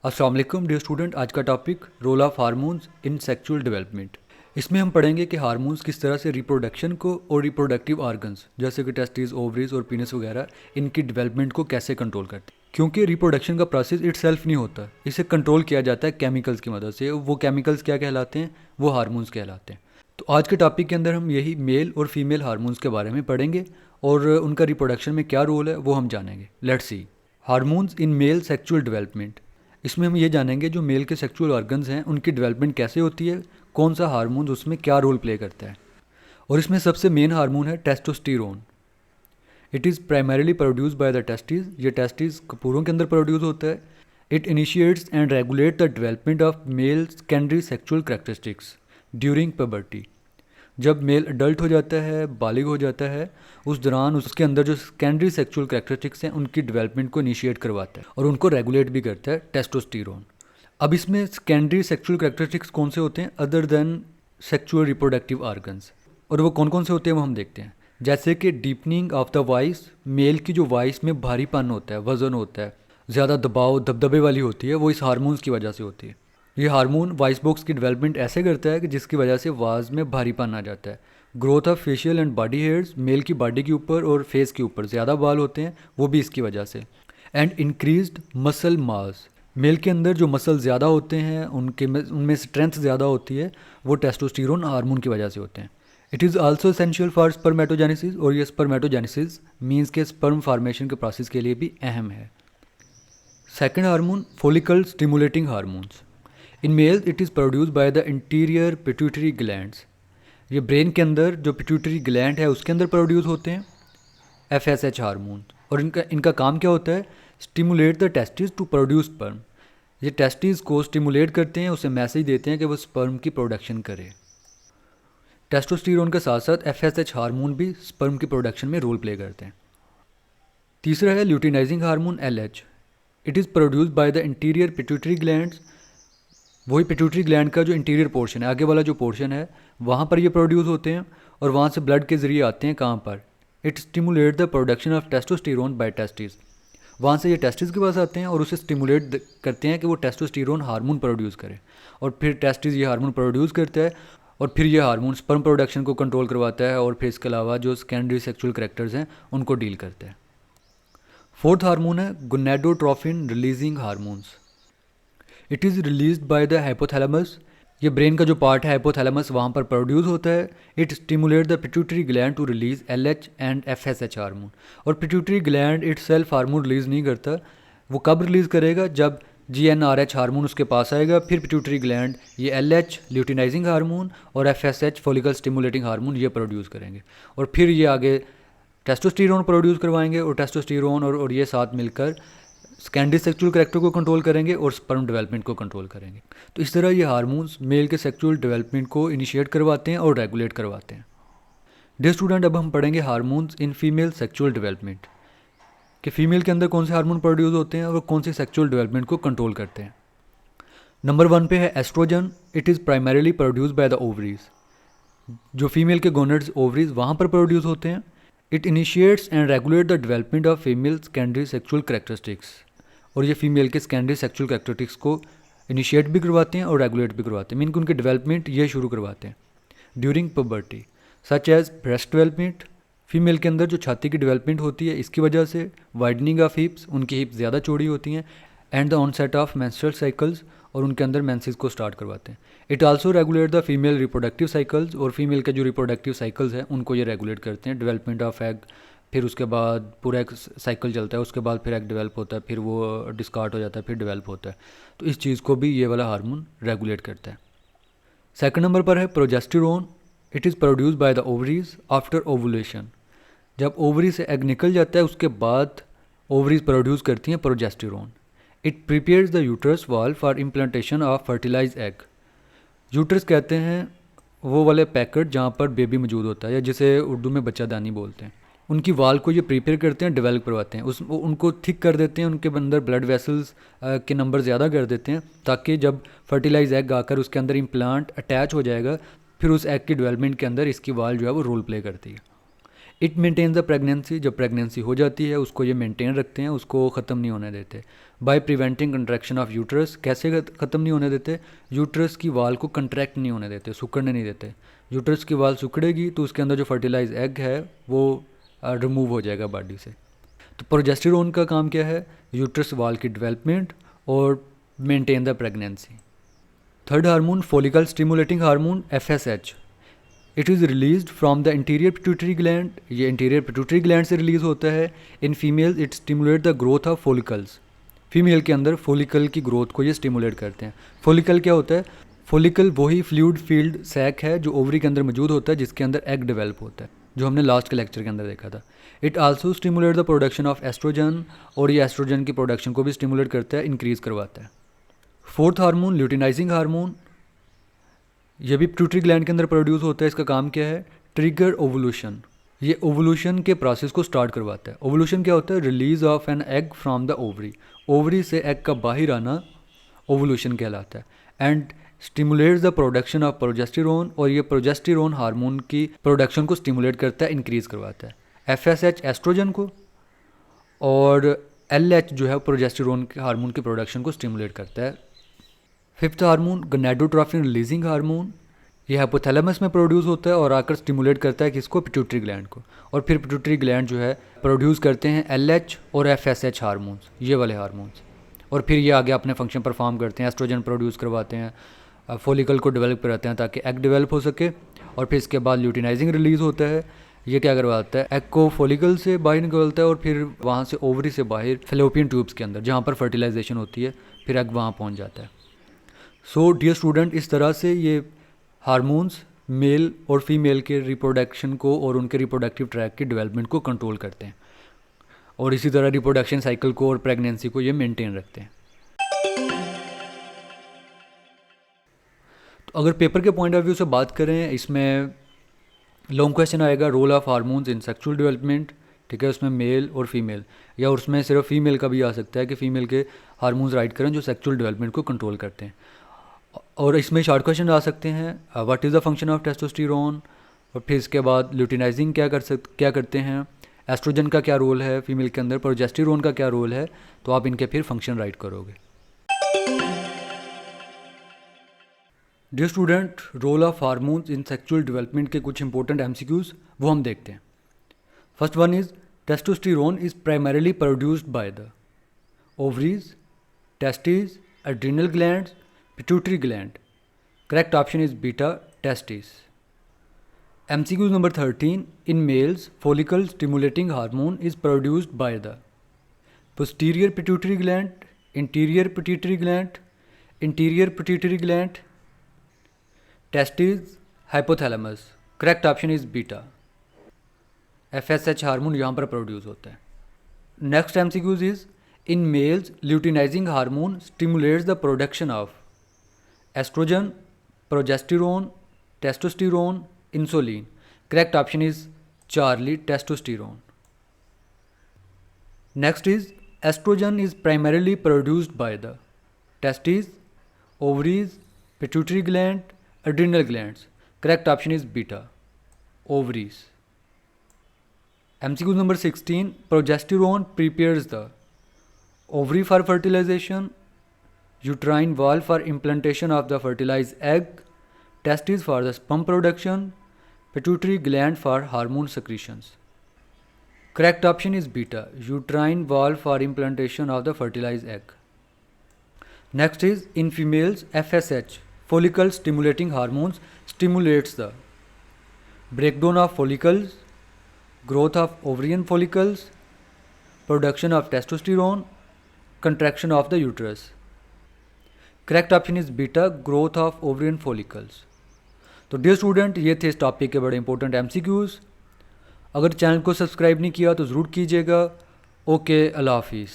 अस्सलाम वालेकुम dear student. आज का topic role of hormones in sexual development. इसमें हम पढ़ेंगे कि हार्मोन्स किस तरह से रिप्रोडक्शन को और रिप्रोडक्टिव ऑर्गन्स जैसे कि टेस्टिस, ओवरीज और पीनस वगैरह इनकी डेवलपमेंट को कैसे कंट्रोल करते हैं। क्योंकि रिप्रोडक्शन का प्रोसेस इट सेल्फ नहीं होता, इसे कंट्रोल किया जाता है केमिकल्स की मदद से। वो केमिकल्स क्या कहलाते हैं? वो हार्मोन्स कहलाते हैं। तो आज के टॉपिक के अंदर हम यही मेल और फीमेल हार्मोन्स के बारे में पढ़ेंगे और उनका रिप्रोडक्शन में क्या रोल है वो हम जानेंगे। Let's see hormones in male sexual development. इसमें हम ये जानेंगे जो मेल के सेक्सुअल ऑर्गन्स हैं उनकी डेवलपमेंट कैसे होती है, कौन सा हार्मोन उसमें क्या रोल प्ले करता है। और इसमें सबसे मेन हार्मोन है testosterone. It is primarily produce by the testis. ये टेस्टिस कपूरों के अंदर प्रोड्यूस होता है। It initiates and regulate the development of male secondary sexual characteristics during puberty. जब मेल अडल्ट हो जाता है, बालिग हो जाता है, उस दौरान उसके अंदर जो सेकेंडरी सेक्सुअल कैरेक्टरिस्टिक्स हैं उनकी डेवलपमेंट को इनिशिएट करवाता है और उनको रेगुलेट भी करता है टेस्टोस्टेरोन। अब इसमें सेकेंडरी सेक्सुअल कैरेक्टरिस्टिक्स कौन से होते हैं other than sexual reproductive organs, और वो कौन कौन से होते हैं वो हम देखते हैं। जैसे कि deepening of the voice, male की जो वॉइस में भारीपन होता है, वजन होता है, ज़्यादा दबाव दबदबे वाली होती है, वो इस हार्मोन्स की वजह से होती है। ये हार्मोन वॉइस बॉक्स की डेवलपमेंट ऐसे करता है कि जिसकी वजह से आवाज़ में भारीपन आ जाता है। Growth of facial and body hairs, male की बॉडी के ऊपर और फेस के ऊपर ज़्यादा बाल होते हैं, वो भी इसकी वजह से। And increased muscle mass, male के अंदर जो मसल ज़्यादा होते हैं उनमें स्ट्रेंथ ज़्यादा होती है, वो टेस्टोस्टेरोन हार्मोन की वजह से होते हैं। It is also essential for spermatogenesis, और ये स्पर्मेटोजेनेसिस मीन्स के स्पर्म फार्मेशन के प्रोसेस के लिए भी अहम है। Second hormone follicle stimulating hormones. In male it is produce by the interior pituitary glands. ये ब्रेन के अंदर जो पिट्यूटरी ग्लैंड है उसके अंदर प्रोड्यूस होते हैं FSH हार्मोन। और इनका इनका काम क्या होता है? Stimulate the testis to produce sperm. ये टेस्टिस को स्टिमुलेट करते हैं, उसे मैसेज देते हैं कि वो स्पर्म की प्रोडक्शन करे। टेस्टोस्टेरोन के साथ साथ FSH हार्मोन भी स्पर्म की प्रोडक्शन में रोल प्ले करते हैं। तीसरा है luteinizing hormone LH। It is produce by the interior pituitary glands. वही पिट्यूटरी ग्लैंड का जो इंटीरियर पोर्शन है, आगे वाला जो पोर्शन है, वहाँ पर ये प्रोड्यूस होते हैं और वहाँ से ब्लड के ज़रिए आते हैं कहाँ पर? It stimulate the production of testosterone by testis. वहाँ से ये टेस्टिस के पास आते हैं और उसे स्टिमुलेट करते हैं कि वो टेस्टोस्टेरोन हार्मोन प्रोड्यूस करे, और फिर टेस्टिस ये हार्मोन प्रोड्यूस करता है और फिर ये हार्मोन स्पर्म प्रोडक्शन को कंट्रोल करवाता है और फिर इसके अलावा जो सेकेंडरी सेक्सुअल कैरेक्टर्स हैं उनको डील करता है। फोर्थ हार्मोन है gonadotrophin releasing hormones. It is release by the hypothalamus. ये ब्रेन का जो पार्ट है हाइपोथैलेमस, वहाँ पर प्रोड्यूस होता है। It stimulate the pituitary gland to release LH and FSH hormone. और pituitary gland itself hormone release नहीं करता। वो कब रिलीज़ करेगा? जब GnRH हार्मोन उसके पास आएगा, फिर पिट्यूटरी ग्लैंड ये LH ल्यूटिनाइजिंग हार्मोन और FSH फॉलिकल स्टिमुलेटिंग हार्मोन ये प्रोड्यूस करेंगे, और फिर ये आगे टेस्टोस्टेरोन प्रोड्यूस करवाएंगे, और टेस्टोस्टेरोन और ये साथ मिलकर सेकेंडरी सेक्सुअल कैरेक्टर को कंट्रोल करेंगे और स्पर्म डेवलपमेंट को कंट्रोल करेंगे। तो इस तरह ये हार्मोन्स मेल के सेक्सुअल डेवलपमेंट को इनिशिएट करवाते हैं और रेगुलेट करवाते हैं। डियर स्टूडेंट, अब हम पढ़ेंगे hormones in female sexual development, कि फीमेल के अंदर कौन से हार्मोन प्रोड्यूस होते हैं और कौन से सेक्सुअल डेवलपमेंट को कंट्रोल करते हैं। नंबर 1 पे है estrogen. It is primarily produce by the ovaries. जो फीमेल के गोनेड्स ओवरीज वहाँ पर प्रोड्यूस होते हैं। It initiates and regulate the development of female secondary sexual characteristics, और ये फीमेल के सेकेंडरी सेक्सुअल कैरेक्टरिस्टिक्स को इनिशिएट भी करवाते हैं और रेगुलेट भी करवाते हैं, मीन कि उनकी डेवलपमेंट ये शुरू करवाते हैं during puberty, such as breast development. Female के अंदर जो छाती की डेवलपमेंट होती है इसकी वजह से, वाइडनिंग ऑफ हिप्स, उनकी हिप्स ज़्यादा चौड़ी होती हैं, and the onset of menstrual cycles, और उनके अंदर मेंसेस को स्टार्ट करवाते हैं। It also regulate the female reproductive cycles, और फीमेल के जो रिप्रोडक्टिव साइकिल्स हैं उनको ये रेगुलेट करते हैं। डेवलपमेंट ऑफ एग, फिर उसके बाद पूरा एक साइकिल चलता है, उसके बाद फिर एग डेवलप होता है, फिर वो डिस्कार्ड हो जाता है, फिर डेवलप होता है। तो इस चीज़ को भी ये वाला हार्मोन रेगुलेट करता है। सेकंड नंबर पर है progesterone. It is produce by the ovaries after ovulation. जब ओवरी से एग निकल जाता है उसके बाद ओवरीज प्रोड्यूस करती हैं progesterone. It prepares the uterus wall for implantation of fertilize egg. Uterus कहते हैं वो वाले पैकेट जहाँ पर बेबी मौजूद होता है, या जिसे उर्दू में बच्चादानी बोलते हैं। उनकी वाल को ये प्रिपेयर करते हैं, डेवलप करवाते हैं, उनको थिक कर देते हैं, उनके अंदर ब्लड वेसल्स के नंबर ज़्यादा कर देते हैं, ताकि जब फर्टिलाइज एग आकर उसके अंदर इम्प्लांट अटैच हो जाएगा, फिर उस एग की डेवलपमेंट के अंदर इसकी वाल जो है वो रोल प्ले करती है। इट मेंटेन द प्रेगनेंसी, जब प्रेगनेंसी हो जाती है उसको ये मेंटेन रखते हैं, उसको ख़त्म नहीं होने देते। By preventing contraction of uterus, कैसे ख़त्म नहीं होने देते? यूट्रस की वाल को कंट्रैक्ट नहीं होने देते, सिकुड़ने नहीं देते। यूट्रस की वाल सिकुड़ेगी तो उसके अंदर जो फर्टिलाइज एग है वो रिमूव हो जाएगा बॉडी से। तो प्रोजेस्टेरोन का काम क्या है? यूट्रस वाल की डेवलपमेंट और maintain the pregnancy. Third hormone follicle stimulating hormone FSH, it is release from the interior pituitary gland, ये इंटीरियर पिट्यूटरी ग्लैंड से रिलीज होता है। In females it stimulate the growth of follicles, female के अंदर follicle की growth को ये stimulate करते हैं। फॉलिकल क्या होता है? फॉलिकल वही फ्लूइड फील्ड सैक है जो ओवरी के अंदर मौजूद होता है, जिसके अंदर एग डेवलप होता है, जो हमने लास्ट के लेक्चर के अंदर देखा था। It also stimulate the production of oestrogen, और ये एस्ट्रोजन की प्रोडक्शन को भी स्टिमुलेट करता है, इंक्रीज करवाता है। फोर्थ हार्मोन ल्यूटिनाइजिंग हार्मोन, ये भी पिट्यूटरी ग्लैंड के अंदर प्रोड्यूस होता है। इसका काम क्या है? ट्रिगर ओवुलेशन, ये ओवुलेशन के प्रोसेस को स्टार्ट करवाता है। ओवुलेशन क्या होता है? Release of an egg from the ovary, ovary से एग का बाहर आना ओवुलेशन कहलाता है। And stimulates the production of progesterone, और ये प्रोजेस्टेरोन हार्मोन की प्रोडक्शन को स्टिमुलेट करता है, इंक्रीज करवाता है। FSH एस्ट्रोजन को, और LH जो है प्रोजेस्टेरोन के हार्मोन की प्रोडक्शन को स्टिमुलेट करता है। Fifth hormone gonadotrophin releasing hormone, ये हाइपोथैलेमस में प्रोड्यूस होता है और आकर स्टिमुलेट करता है किसको? पिट्यूटरी ग्लैंड को, और फिर पिट्यूटरी ग्लैंड जो है प्रोड्यूस करते हैं LH और FSH हार्मोन्स, ये वाले हार्मोन्स, और फिर ये आगे अपने फंक्शन परफॉर्म करते हैं। एस्ट्रोजन प्रोड्यूस करवाते हैं, फॉलिकल को डेवलप कराते हैं ताकि एग डेवलप हो सके, और फिर इसके बाद ल्यूटिनाइजिंग रिलीज होता है। ये क्या करवाता है? एग को फॉलिकल से बाहर निकलता है और फिर वहाँ से ओवरी से बाहर फेलोपियन ट्यूब्स के अंदर जहाँ पर फर्टिलाइजेशन होती है, फिर एग वहाँ पहुँच जाता है। सो डियर स्टूडेंट, इस तरह से ये हार्मोन्स मेल और फीमेल के रिप्रोडक्शन को और उनके रिप्रोडक्टिव ट्रैक की डेवलपमेंट को कंट्रोल करते हैं, और इसी तरह रिप्रोडक्शन साइकिल को और प्रेगनेंसी को ये मेंटेन रखते हैं। तो अगर पेपर के पॉइंट ऑफ व्यू से बात करें, इसमें लॉन्ग क्वेश्चन आएगा role of hormones in sexual development, ठीक है, उसमें मेल और फीमेल, या उसमें सिर्फ फीमेल का भी आ सकता है कि फीमेल के हार्मोन्स राइट करें जो सेक्सुअल डेवलपमेंट को कंट्रोल करते हैं। और इसमें शॉर्ट क्वेश्चन आ सकते हैं, what is the function of testosterone, और फिर इसके बाद ल्यूटिनाइजिंग क्या करते हैं, एस्ट्रोजन का क्या रोल है फीमेल के अंदर, प्रोजेस्टेरोन का क्या रोल है, तो आप इनके फिर फंक्शन राइट करोगे। Dear student, role of hormones in sexual development के कुछ इंपॉर्टेंट MCQs वो हम देखते हैं। First one is testosterone is primarily produced by the ovaries, testis, adrenal glands, pituitary gland. Correct option is beta, testis. MCQ number 13, in males follicle stimulating hormone is produced by the posterior pituitary gland, anterior pituitary gland, anterior pituitary gland, testes, hypothalamus. Correct option is beta. FSH hormone यहाँ पर produce होता है। Next MCQs is in males luteinizing hormone stimulates the production of estrogen, progesterone, testosterone, insulin. Correct option is charlie, testosterone. Next is estrogen is primarily produced by the testis, ovaries, pituitary gland, adrenal glands. Correct option is beta, ovaries. MCQ number 16, progesterone prepares the ovary for fertilization, uterine wall for implantation of the fertilized egg, testes for the sperm production, pituitary gland for hormone secretions. Correct option is beta, uterine wall for implantation of the fertilized egg. Next is in females FSH, follicle stimulating hormones, stimulates the breakdown of follicles, growth of ovarian follicles, production of testosterone, contraction of the uterus. Correct option is beta, growth of ovarian follicles. तो dear student, ये थे इस topic के बड़े important MCQs। अगर channel को subscribe नहीं किया तो ज़रूर कीजिएगा। ओके, अल्लाह हाफिज़।